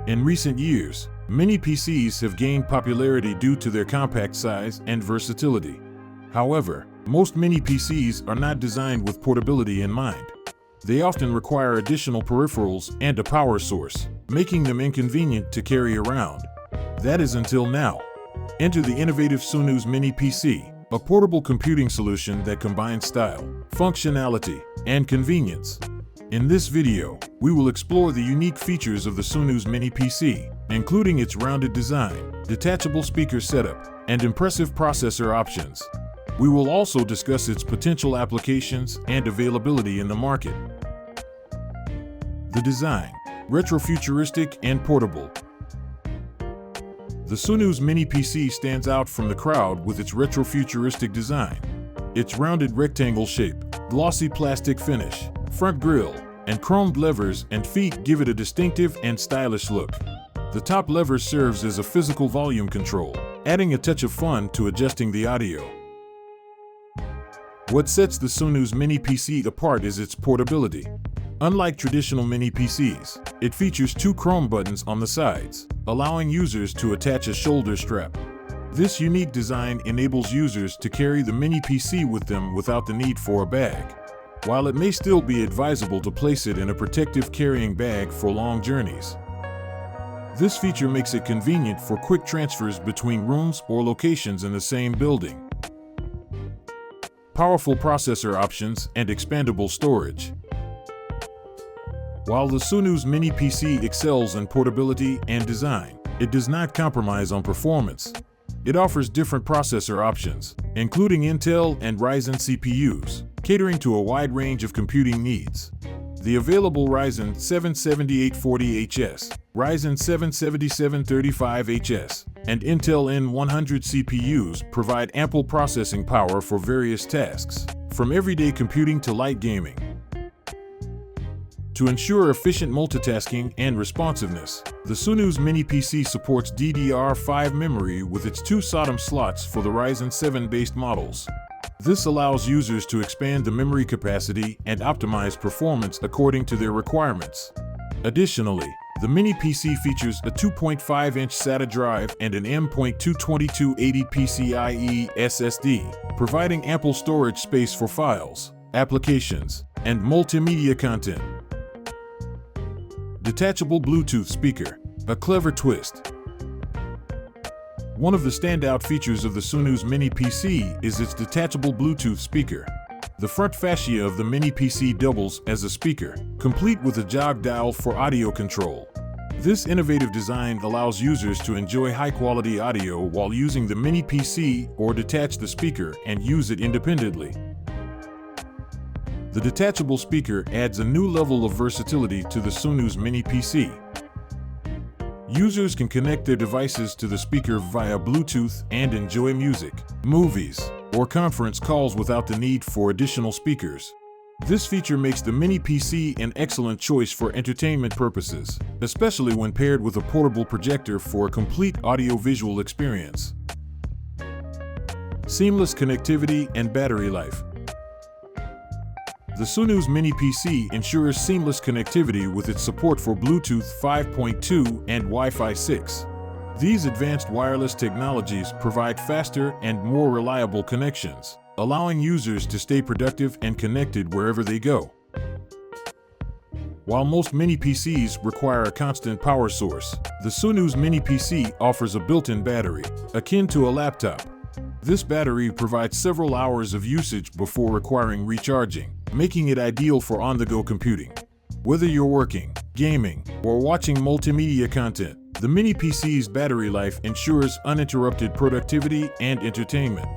In recent years, mini PCs have gained popularity due to their compact size and versatility. However, most mini PCs are not designed with portability in mind. They often require additional peripherals and a power source, making them inconvenient to carry around. That is until now. Enter the innovative Sunu's Mini PC, a portable computing solution that combines style, functionality, and convenience. In this video, we will explore the unique features of the Sunu's Mini PC, including its rounded design, detachable speaker setup, and impressive processor options. We will also discuss its potential applications and availability in the market. The design: retro-futuristic and portable. The Sunu's Mini PC stands out from the crowd with its retro-futuristic design. Its rounded rectangle shape, glossy plastic finish, front grille, and chromed levers and feet give it a distinctive and stylish look. The top lever serves as a physical volume control, adding a touch of fun to adjusting the audio. What sets the Sunu's Mini PC apart is its portability. Unlike traditional mini PCs, it features two chrome buttons on the sides, allowing users to attach a shoulder strap. This unique design enables users to carry the mini PC with them without the need for a bag, while it may still be advisable to place it in a protective carrying bag for long journeys. This feature makes it convenient for quick transfers between rooms or locations in the same building. Powerful processor options and expandable storage. While the Sunu's Mini PC excels in portability and design, it does not compromise on performance. It offers different processor options, including Intel and Ryzen CPUs, catering to a wide range of computing needs. The available Ryzen 7 7840HS, Ryzen 7 7735HS, and Intel N100 CPUs provide ample processing power for various tasks, from everyday computing to light gaming. To ensure efficient multitasking and responsiveness, the Sunu's Mini PC supports DDR5 memory with its two SODIMM slots for the Ryzen 7-based models. This allows users to expand the memory capacity and optimize performance according to their requirements. Additionally, the Mini PC features a 2.5-inch SATA drive and an M.2 PCIe SSD, providing ample storage space for files, applications, and multimedia content. Detachable Bluetooth speaker, a clever twist. One of the standout features of the Sunu's Mini PC is its detachable Bluetooth speaker. The front fascia of the Mini PC doubles as a speaker, complete with a jog dial for audio control. This innovative design allows users to enjoy high-quality audio while using the Mini PC or detach the speaker and use it independently. The detachable speaker adds a new level of versatility to the Sunu's Mini PC. Users can connect their devices to the speaker via Bluetooth and enjoy music, movies, or conference calls without the need for additional speakers. This feature makes the Mini PC an excellent choice for entertainment purposes, especially when paired with a portable projector for a complete audio-visual experience. Seamless connectivity and battery life. The Sunu's Mini PC ensures seamless connectivity with its support for Bluetooth 5.2 and Wi-Fi 6. These advanced wireless technologies provide faster and more reliable connections, allowing users to stay productive and connected wherever they go. While most mini PCs require a constant power source, the Sunu's Mini PC offers a built-in battery, akin to a laptop. This battery provides several hours of usage before requiring recharging, making it ideal for on-the-go computing. Whether you're working, gaming, or watching multimedia content, the Mini PC's battery life ensures uninterrupted productivity and entertainment.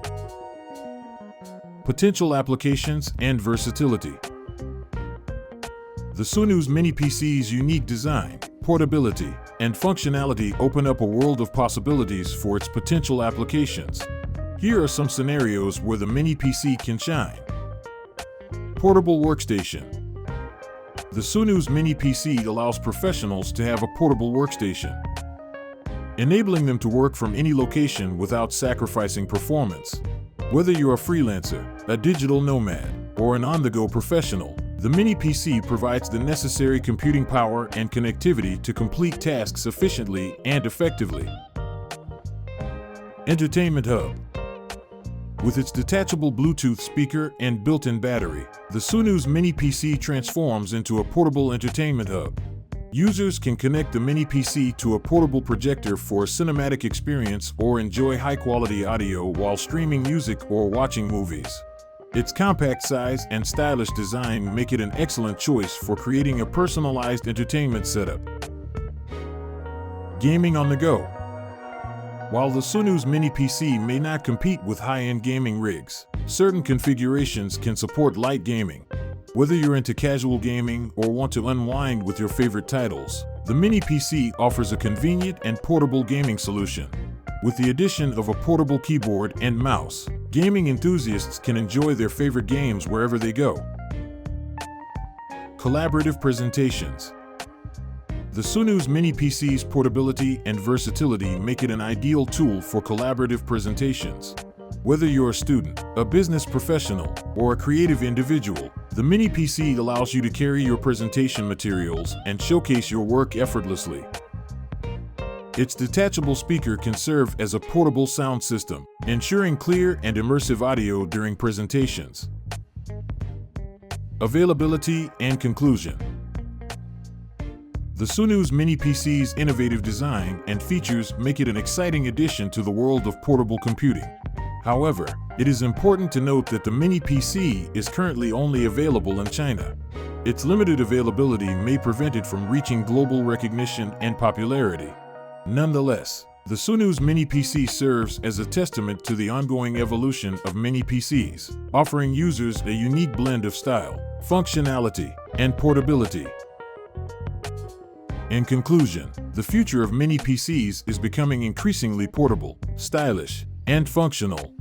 Potential applications and versatility. The Sunu's Mini PC's unique design, portability, and functionality open up a world of possibilities for its potential applications. Here are some scenarios where the Mini PC can shine. Portable workstation. The Sunu's Mini PC allows professionals to have a portable workstation, enabling them to work from any location without sacrificing performance. Whether you're a freelancer, a digital nomad, or an on-the-go professional, The mini PC provides the necessary computing power and connectivity to complete tasks efficiently and effectively. Entertainment Hub. With its detachable Bluetooth speaker and built-in battery, the Sunu's mini PC transforms into a portable entertainment hub. Users can connect the mini PC to a portable projector for a cinematic experience or enjoy high-quality audio while streaming music or watching movies. Its compact size and stylish design make it an excellent choice for creating a personalized entertainment setup. Gaming on the go. While the Sunu's mini PC may not compete with high-end gaming rigs, certain configurations can support light gaming. Whether you're into casual gaming or want to unwind with your favorite titles, the mini PC offers a convenient and portable gaming solution. With the addition of a portable keyboard and mouse, gaming enthusiasts can enjoy their favorite games wherever they go. Collaborative presentations. The Sunu's mini PC's portability and versatility make it an ideal tool for collaborative presentations. Whether you're a student, a business professional, or a creative individual, the mini PC allows you to carry your presentation materials and showcase your work effortlessly. Its detachable speaker can serve as a portable sound system, ensuring clear and immersive audio during presentations. Availability and conclusion. The Sunu's mini PC's innovative design and features make it an exciting addition to the world of portable computing. However, it is important to note that the mini PC is currently only available in China. Its limited availability may prevent it from reaching global recognition and popularity. Nonetheless, the Sunu's mini PC serves as a testament to the ongoing evolution of mini PCs, offering users a unique blend of style, functionality, and portability. In conclusion, the future of mini PCs is becoming increasingly portable, stylish, and functional.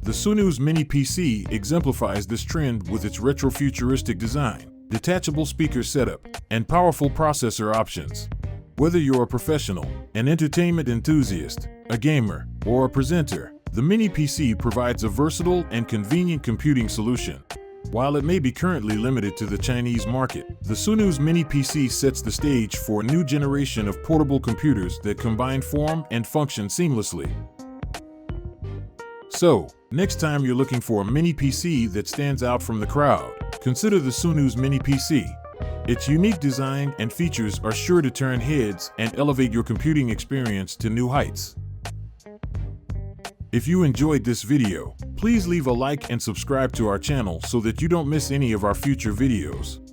The Sunu's mini PC exemplifies this trend with its retro-futuristic design, detachable speaker setup, and powerful processor options. Whether you're a professional, an entertainment enthusiast, a gamer, or a presenter, the mini PC provides a versatile and convenient computing solution. While it may be currently limited to the Chinese market, the Sunu's mini PC sets the stage for a new generation of portable computers that combine form and function seamlessly. So, next time you're looking for a mini PC that stands out from the crowd, consider the Sunu's mini PC. Its unique design and features are sure to turn heads and elevate your computing experience to new heights. If you enjoyed this video, please leave a like and subscribe to our channel so that you don't miss any of our future videos.